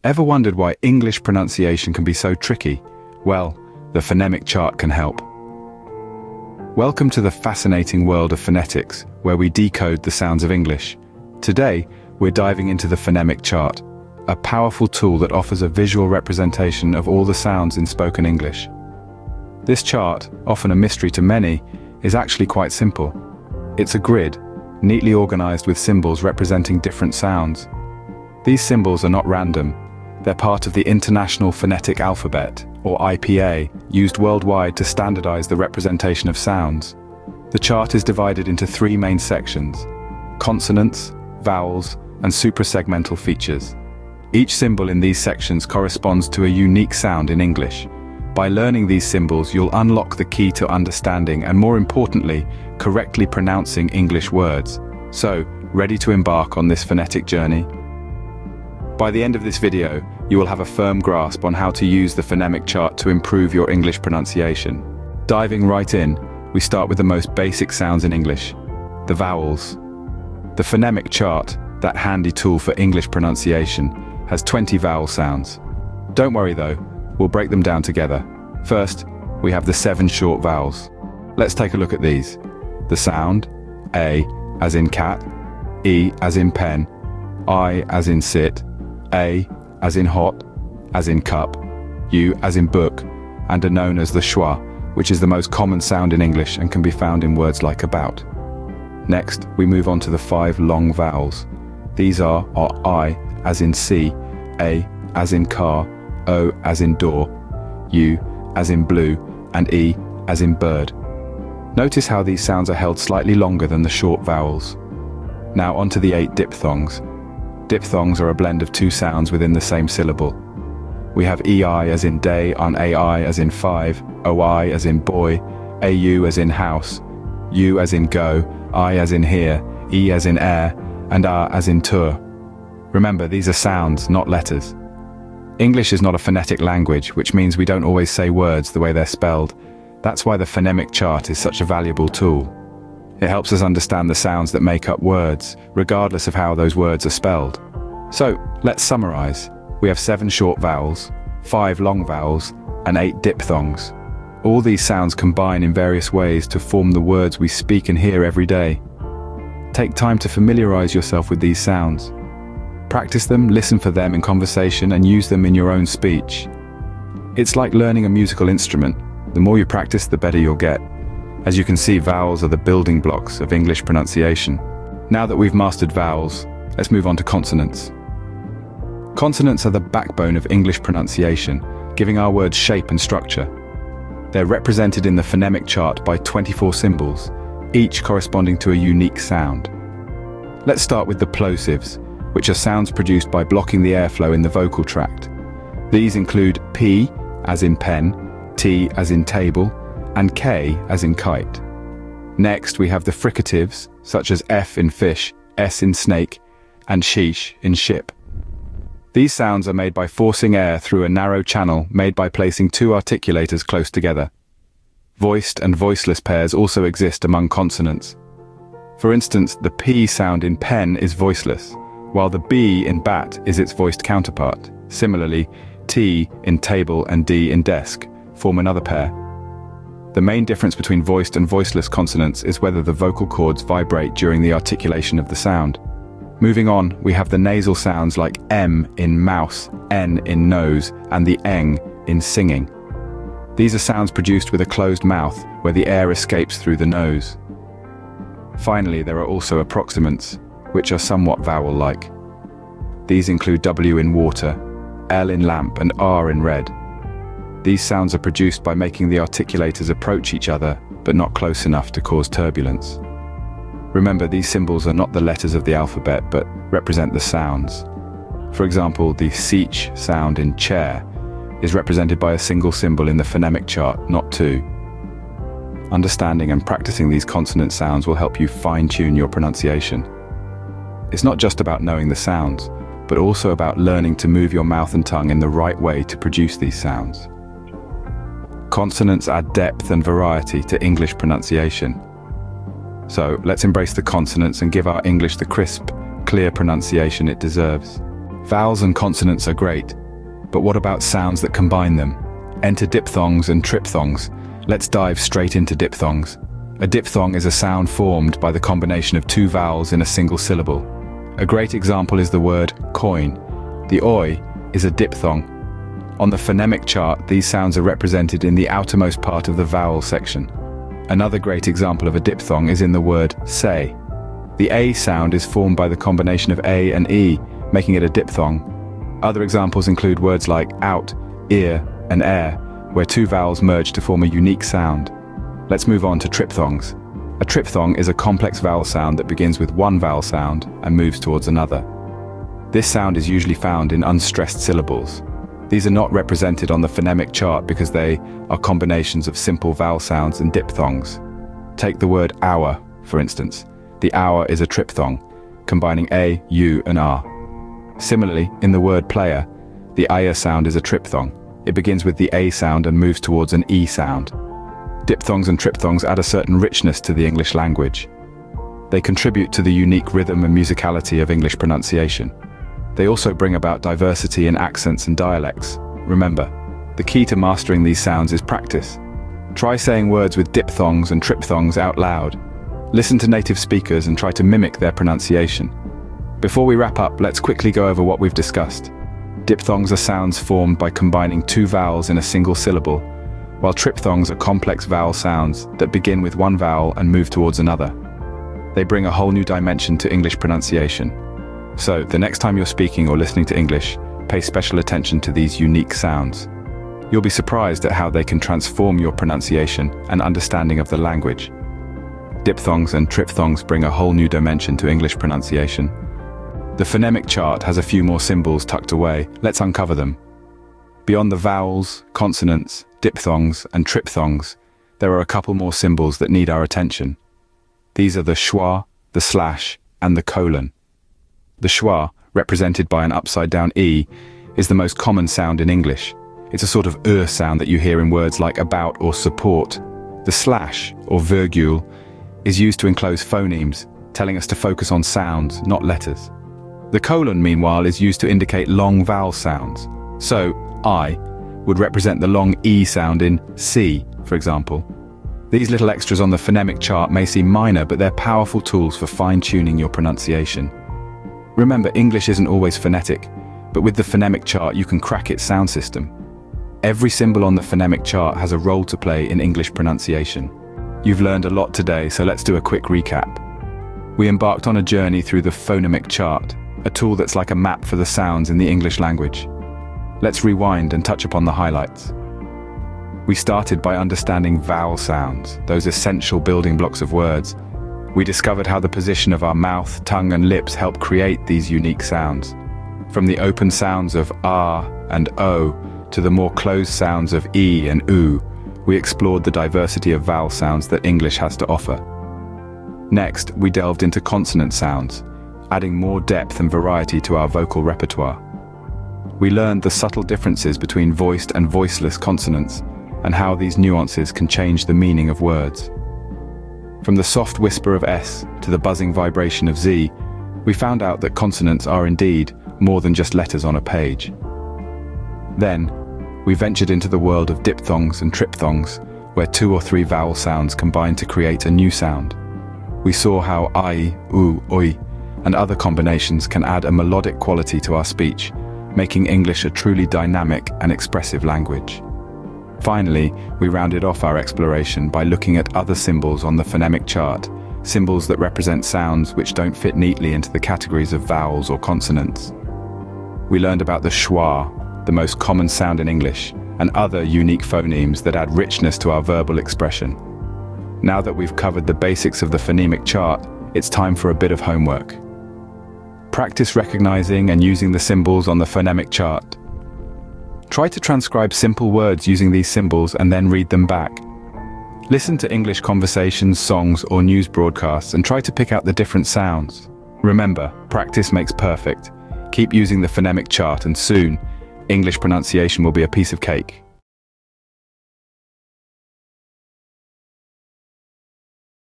Ever wondered why English pronunciation can be so tricky? Well, the phonemic chart can help. Welcome to the fascinating world of phonetics, where we decode the sounds of English. Today, we're diving into the phonemic chart, a powerful tool that offers a visual representation of all the sounds in spoken English. This chart, often a mystery to many, is actually quite simple. It's a grid, neatly organized with symbols representing different sounds. These symbols are not random. They're part of the International Phonetic Alphabet, or IPA, used worldwide to standardize the representation of sounds. The chart is divided into three main sections: consonants, vowels, and suprasegmental features. Each symbol in these sections corresponds to a unique sound in English. By learning these symbols, you'll unlock the key to understanding and, more importantly, correctly pronouncing English words. So, ready to embark on this phonetic journey? By the end of this video, you will have a firm grasp on how to use the phonemic chart to improve your English pronunciation. Diving right in, we start with the most basic sounds in English, the vowels. The phonemic chart, that handy tool for English pronunciation, has 20 vowel sounds. Don't worry though, we'll break them down together. First, we have the 7 short vowels. Let's take a look at these. The sound, A as in cat, E as in pen, I as in sit, A as in hot, as in cup, U as in book, and are known as the schwa, which is the most common sound in English and can be found in words like about. Next, we move on to the 5 long vowels. These are I as in see, A as in car, O as in door, U as in blue, and E as in bird. Notice how these sounds are held slightly longer than the short vowels. Now onto the 8 diphthongs. Diphthongs are a blend of 2 sounds within the same syllable. We have EI as in day, and AI as in 5, OI as in boy, AU as in house, U as in go, I as in here, E as in air, and R as in tour. Remember, these are sounds, not letters. English is not a phonetic language, which means we don't always say words the way they're spelled. That's why the phonemic chart is such a valuable tool. It helps us understand the sounds that make up words, regardless of how those words are spelled. So, let's summarize. We have 7 short vowels, 5 long vowels, and 8 diphthongs. All these sounds combine in various ways to form the words we speak and hear every day. Take time to familiarize yourself with these sounds. Practice them, listen for them in conversation, and use them in your own speech. It's like learning a musical instrument. The more you practice, the better you'll get. As you can see, vowels are the building blocks of English pronunciation. Now that we've mastered vowels, let's move on to consonants. Consonants are the backbone of English pronunciation, giving our words shape and structure. They're represented in the phonemic chart by 24 symbols, each corresponding to a unique sound. Let's start with the plosives, which are sounds produced by blocking the airflow in the vocal tract. These include P as in pen, T as in table, and K as in kite. Next, we have the fricatives, such as F in fish, S in snake, and sheesh in ship. These sounds are made by forcing air through a narrow channel made by placing 2 articulators close together. Voiced and voiceless pairs also exist among consonants. For instance, the P sound in pen is voiceless, while the B in bat is its voiced counterpart. Similarly, T in table and D in desk form another pair. The main difference between voiced and voiceless consonants is whether the vocal cords vibrate during the articulation of the sound. Moving on, we have the nasal sounds like M in mouse, N in nose, and the eng in singing. These are sounds produced with a closed mouth, where the air escapes through the nose. Finally, there are also approximants, which are somewhat vowel-like. These include W in water, L in lamp, and R in red. These sounds are produced by making the articulators approach each other, but not close enough to cause turbulence. Remember, these symbols are not the letters of the alphabet, but represent the sounds. For example, the seach sound in chair is represented by a single symbol in the phonemic chart, not 2. Understanding and practicing these consonant sounds will help you fine-tune your pronunciation. It's not just about knowing the sounds, but also about learning to move your mouth and tongue in the right way to produce these sounds. Consonants add depth and variety to English pronunciation. So let's embrace the consonants and give our English the crisp, clear pronunciation it deserves. Vowels and consonants are great, but what about sounds that combine them? Enter diphthongs and triphthongs. Let's dive straight into diphthongs. A diphthong is a sound formed by the combination of two vowels in a single syllable. A great example is the word coin. The oi is a diphthong. On the phonemic chart, these sounds are represented in the outermost part of the vowel section. Another great example of a diphthong is in the word say. The A sound is formed by the combination of A and E, making it a diphthong. Other examples include words like out, ear, and air, where two vowels merge to form a unique sound. Let's move on to triphthongs. A triphthong is a complex vowel sound that begins with one vowel sound and moves towards another. This sound is usually found in unstressed syllables. These are not represented on the phonemic chart because they are combinations of simple vowel sounds and diphthongs. Take the word hour, for instance. The hour is a triphthong, combining A, U, and R. Similarly, in the word player, the aya sound is a triphthong. It begins with the A sound and moves towards an E sound. Diphthongs and triphthongs add a certain richness to the English language. They contribute to the unique rhythm and musicality of English pronunciation. They also bring about diversity in accents and dialects. Remember, the key to mastering these sounds is practice. Try saying words with diphthongs and triphthongs out loud. Listen to native speakers and try to mimic their pronunciation. Before we wrap up, let's quickly go over what we've discussed. Diphthongs are sounds formed by combining two vowels in a single syllable, while triphthongs are complex vowel sounds that begin with one vowel and move towards another. They bring a whole new dimension to English pronunciation. So, the next time you're speaking or listening to English, pay special attention to these unique sounds. You'll be surprised at how they can transform your pronunciation and understanding of the language. Diphthongs and triphthongs bring a whole new dimension to English pronunciation. The phonemic chart has a few more symbols tucked away. Let's uncover them. Beyond the vowels, consonants, diphthongs, and triphthongs, there are a couple more symbols that need our attention. These are the schwa, the slash, and the colon. The schwa, represented by an upside-down E, is the most common sound in English. It's a sort of sound that you hear in words like about or support. The slash, or virgule, is used to enclose phonemes, telling us to focus on sounds, not letters. The colon, meanwhile, is used to indicate long vowel sounds. So, I would represent the long E sound in C, for example. These little extras on the phonemic chart may seem minor, but they're powerful tools for fine-tuning your pronunciation. Remember, English isn't always phonetic, but with the phonemic chart you can crack its sound system. Every symbol on the phonemic chart has a role to play in English pronunciation. You've learned a lot today, so let's do a quick recap. We embarked on a journey through the phonemic chart, a tool that's like a map for the sounds in the English language. Let's rewind and touch upon the highlights. We started by understanding vowel sounds, those essential building blocks of words. We discovered how the position of our mouth, tongue, and lips help create these unique sounds. From the open sounds of R and O to the more closed sounds of E and U, we explored the diversity of vowel sounds that English has to offer. Next, we delved into consonant sounds, adding more depth and variety to our vocal repertoire. We learned the subtle differences between voiced and voiceless consonants, and how these nuances can change the meaning of words. From the soft whisper of S to the buzzing vibration of Z, we found out that consonants are indeed more than just letters on a page. Then, we ventured into the world of diphthongs and triphthongs, where two or three vowel sounds combine to create a new sound. We saw how I, U, Oi, and other combinations can add a melodic quality to our speech, making English a truly dynamic and expressive language. Finally, we rounded off our exploration by looking at other symbols on the phonemic chart, symbols that represent sounds which don't fit neatly into the categories of vowels or consonants. We learned about the schwa, the most common sound in English, and other unique phonemes that add richness to our verbal expression. Now that we've covered the basics of the phonemic chart, it's time for a bit of homework. Practice recognizing and using the symbols on the phonemic chart. Try to transcribe simple words using these symbols and then read them back. Listen to English conversations, songs, or news broadcasts and try to pick out the different sounds. Remember, practice makes perfect. Keep using the phonemic chart and soon, English pronunciation will be a piece of cake.